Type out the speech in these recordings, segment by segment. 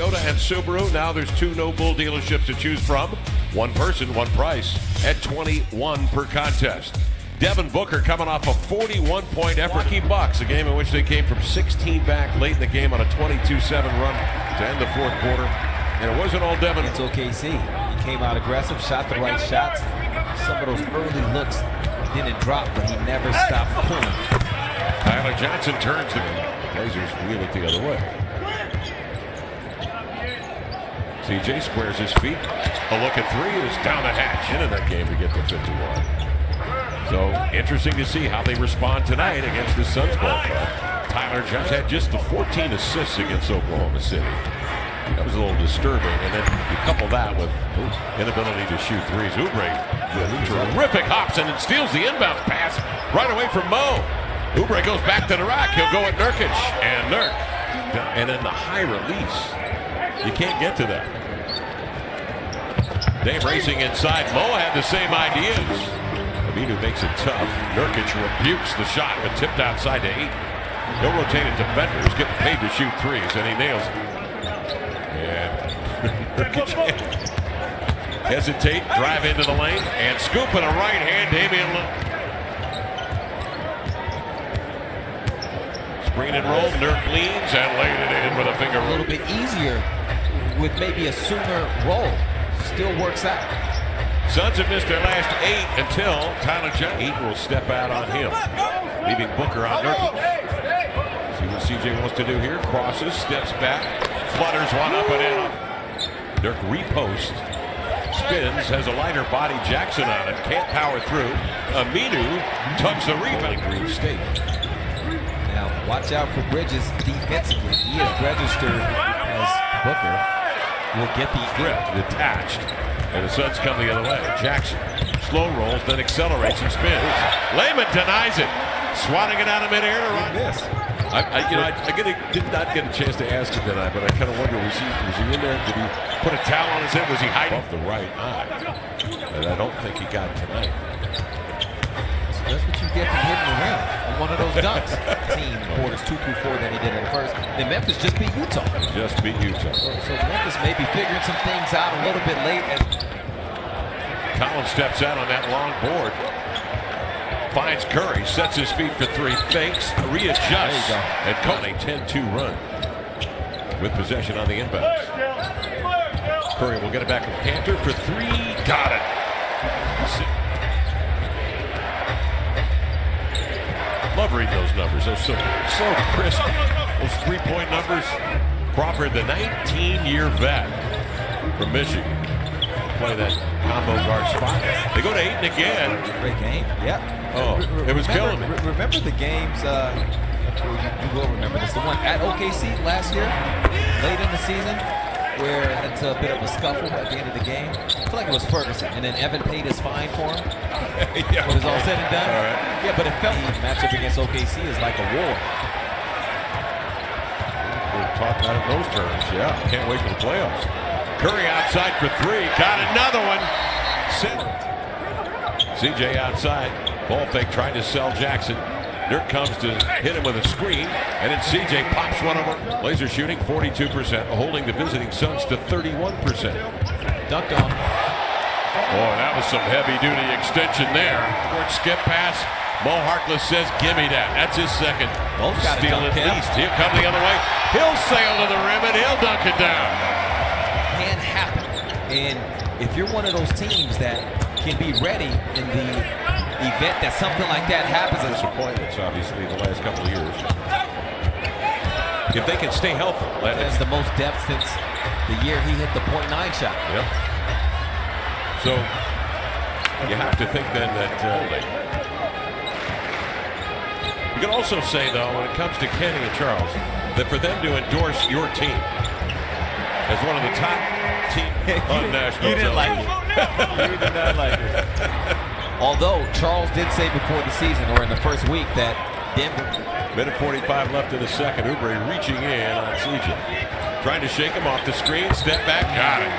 Toyota and Subaru. Now there's 2 No Bull dealerships to choose from. One person, one price at 21 per contest. Devin Booker coming off a 41-point effort. Milwaukee Bucks, a game in which they came from 16 back late in the game on a 22-7 run to end the fourth quarter. And it wasn't all Devin. It's OKC. He came out aggressive, shot the right shots. Some of those early looks didn't drop, but he never stopped pulling. Tyler Johnson turns the Blazers wheel it the other way. TJ squares his feet. A look at 3 is down the hatch into that game to get the 51. So interesting to see how they respond tonight against the Suns ball club. Tyler Johnson had just the 14 assists against Oklahoma City. That was a little disturbing. And then you couple that with inability to shoot threes. Oubre, terrific hops and steals the inbound pass right away from Mo. Oubre goes back to the rack. He'll go at Nurkic. And Nurk. And then the high release. You can't get to that. Dame racing inside. Mo had the same ideas. Aminu makes it tough. Nurkic rebukes the shot, but tipped outside to 8. He'll rotate it to defenders, getting paid to shoot threes, and he nails it. And Nurkic hesitate, drive into the lane, and scoop in a right hand. Damian screen and roll. Nurk leans and laid it in with a finger. A little bit easier with maybe a sooner roll. Still works out. Suns have missed their last 8 until Tyler Johnson. 8 will step out on him, leaving Booker on Nurkic. See what CJ wants to do here. Crosses, steps back, flutters one up and in. Nurk repost, spins, has a lighter body Jackson on it, can't power through. Aminu tugs the rebound. Green State. Now watch out for Bridges defensively. He is registered as Booker. Will get the grip detached. And the Suns come the other way. Jackson slow rolls, then accelerates and spins. Layman denies it, swatting it out of midair to run. Yes. I did not get a chance to ask him tonight, but I kind of wonder, was he in there? Did he put a towel on his head? Was he hiding off the right eye? And I don't think he got tonight. So that's what you get from hitting the rim on one of those dunks. Team quarters 2 through 4 than he did in the first. Then Memphis just beat Utah. Just beat Utah. So Memphis may be figuring some things out a little bit late. Collins steps out on that long board. Finds Curry, sets his feet for 3, fakes, readjusts, and caught a 10-2 run with possession on the inbounds. Curry will get it back from Cantor for 3. Got it. Love reading those numbers. Those so crisp. Those 3-point numbers. Crawford, the 19-year vet from Michigan. Play that combo guard spot. They go to 8 again. Great game. Yep. Oh, it was killing me. Remember the games, you will remember this, the one at OKC last year, late in the season, where it's a bit of a scuffle at the end of the game. I feel like it was Ferguson, and then Evan paid his fine for him. Yeah. When it was all said and done. All right. Yeah, but it felt like the matchup against OKC is like a war. We'll talk about it in those terms, yeah. Can't wait for the playoffs. Curry outside for 3, got another one. Center. CJ outside. Ball fake trying to sell Jackson. Dirk comes to hit him with a screen, and then CJ pops one over. Blazers shooting 42%, holding the visiting Suns to 31%. Dunked on. Boy, that was some heavy-duty extension there. Quick skip pass. Mo Harkless says, "Give me that." That's his second steal at least. He'll come the other way. He'll sail to the rim and he'll dunk it down. Can happen, and if you're one of those teams that can be ready in the event that something like that happens. Disappointments, obviously, the last couple of years. If they can stay healthy. That's the most depth since the year he hit the .9 shot. Yep. So, you have to think then that you can also say, though, when it comes to Kenny and Charles, that for them to endorse your team as one of the top teams on national television. You didn't like it. You did not like it. Although Charles did say before the season, or in the first week, that Denver. Minute 45 left in the second. Oubre reaching in on CJ. Trying to shake him off the screen. Step back. Got it.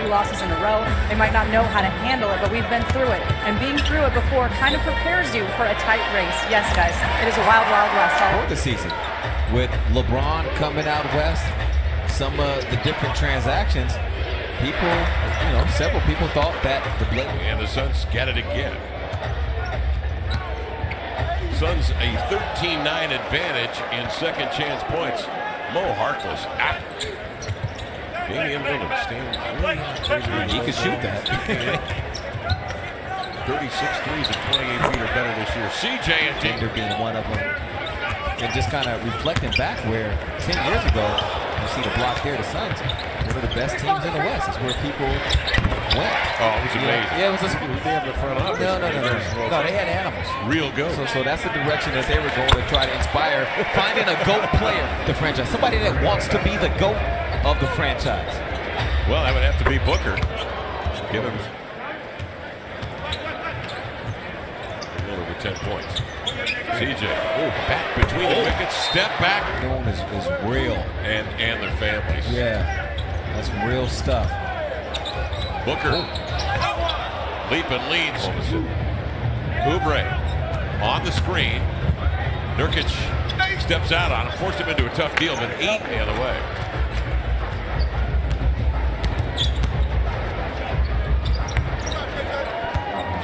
Few losses in a row. They might not know how to handle it, but we've been through it. And being through it before kind of prepares you for a tight race. Yes, guys, it is a wild, wild west. For the season, with LeBron coming out west, some of the different transactions, people, several people thought that the Blazers. And the Suns get it again. Suns a 13-9 advantage in second chance points. Mo Harkless out. Damian Lillard stands. He could shoot that. 36 threes at 28 feet or better this year. CJ and Tinder being one of them. And just kind of reflecting back where 10 years ago, you see the block there, the Suns, one of the best teams in the West. Is where people went. Oh, it was amazing. Yeah, it was a They have the front office. No, they had animals. Real good. So that's the direction that they were going to try to inspire, finding a GOAT player, the franchise. Somebody that wants to be the GOAT of the franchise. Well, that would have to be Booker. Give him a little over 10 points. CJ, back between the wickets, step back. Known is real. And their families. Yeah, that's real stuff. Booker, leaping leads. Oubre on the screen. Nurkic steps out on him, forced him into a tough deal, but 8 the other way.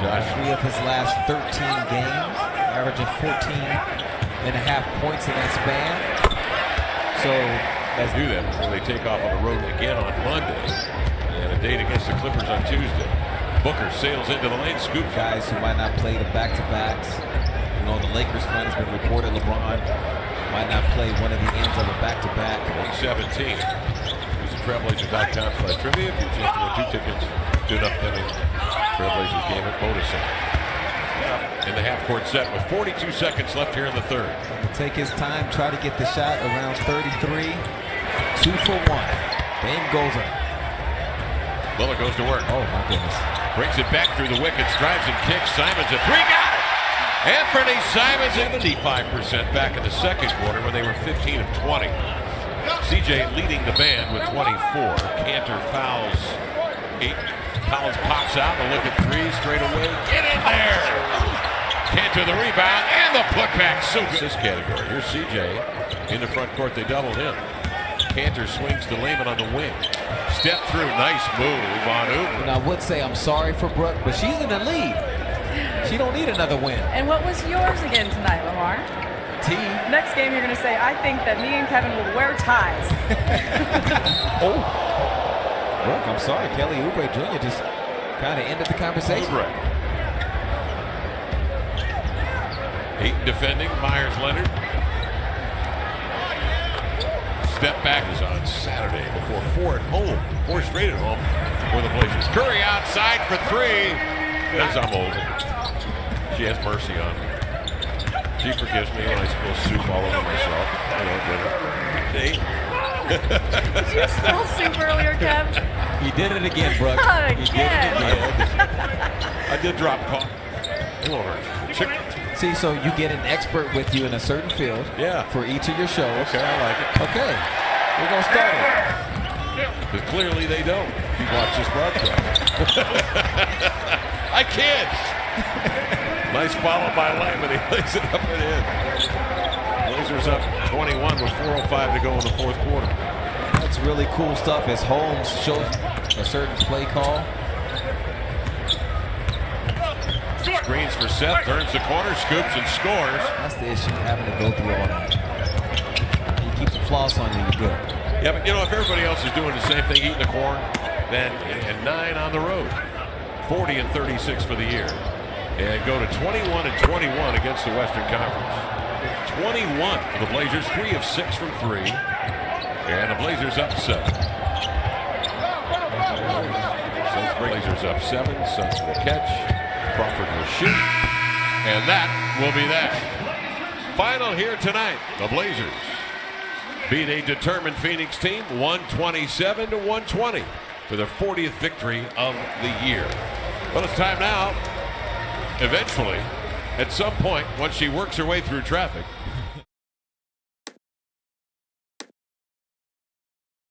Josh, 3 of his last 13 games, averaging 14.5 points in that span. So let's do that before they take off on the road again on Monday, and a date against the Clippers on Tuesday. Booker sails into the lane, scoop. Guys who might not play the back-to-backs. The Lakers front has been reported LeBron might not play one of the ends of a back-to-back. 117. Visit Trailblazer.com/trivia if you chance to win 2 tickets to an upcoming Trailblazers game at Moda Center. In the half-court set with 42 seconds left here in the third. Take his time, try to get the shot around 33. 2 for 1. Game goes up. Lillard goes to work. Oh my goodness. Brings it back through the wickets, drives and kicks. Simons a 3, got it! Anthony Simons 75% back in the second quarter when they were 15 of 20. CJ leading the band with 24. Cantor fouls 8. Collins pops out and look at 3 straight away. Get in there! Cantor the rebound and the putback. So good. This category. Here's CJ in the front court. They doubled him. Cantor swings to Lehman on the wing. Step through. Nice move on Oubre. And I would say I'm sorry for Brooke, but she's in the lead. She don't need another win. And what was yours again tonight, Lamar? T. Next game, you're going to say, I think that me and Kevin will wear ties. Oh. Brooke, I'm sorry. Kelly Oubre Jr. just kind of ended the conversation. Oubre. 8 defending. Myers Leonard. Step back is on Saturday before 4 at home. 4 straight at home for the Blazers. Curry outside for 3. As I'm old. She has mercy on me. She forgives me when I spill soup all over myself. Did you spill soup earlier, Kev? He did it again, Brooke. He did it again. I did drop coffee. See, so you get an expert with you in a certain field. Yeah. For each of your shows. Okay, I like it. Okay. We're going to start it. But clearly they don't. If you watch this broadcast. I kid. Nice follow by Lamb, and he lays it up and in. Blazers up 21 with 4:05 to go in the fourth quarter. That's really cool stuff as Holmes shows a certain play call. Screens for Seth, turns the corner, scoops and scores. That's the issue, having to go through all that. You keep the floss on you, you're good. Yeah, but if everybody else is doing the same thing, eating the corn, then and 9 on the road. 40 and 36 for the year. And go to 21 and 21 against the Western Conference. 21 for the Blazers, 3 of 6 from 3. And the Blazers up 7. Suns bring Blazers up 7. Suns will catch. Crawford will shoot. And that will be that. Final here tonight. The Blazers beat a determined Phoenix team 127 to 120 for their 40th victory of the year. Well, it's time now. Eventually, at some point, once she works her way through traffic,